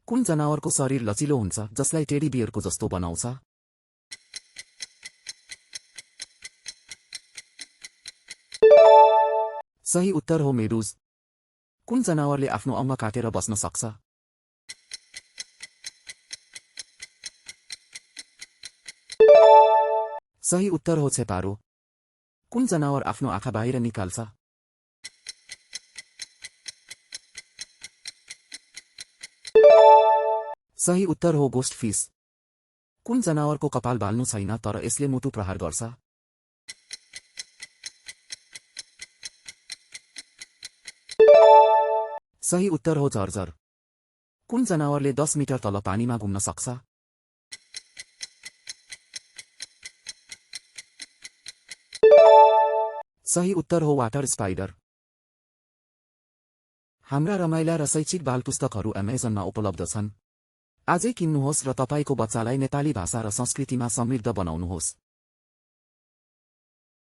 कुन जनावरको शरीर लचिलो हुन्छ जसलाई टेडी बियरको जस्तो बनाउँछ? सही उत्तर हो मेडुज। कुन जनावरले आफ्नो अङ्ग काटेर बस्न सक्छ? सही उत्तर हो छेपारो। कुन जनावर आफ्नो आँखा बाहिर निकाल्छ? सही उत्तर हो गोस्ट फिश। कुन जनावरको कपाल बाल्नु छैन तर यसले मुटु प्रहार गर्छ? सही उत्तर हो जर्जर। कुन जनावरले 10 मिटर तल पानीमा घुम्न सक्छ? सही उत्तर हो वाटर स्पाइडर। हाम्रा रमाइला र शैक्षिक बाल पुस्तकहरू अमेजनमा उपलब्ध छन्। आजै किन्नुहोस् र तपाईको बच्चालाई नेपाली भाषा र संस्कृतिमा समृद्ध बनाउनुहोस्।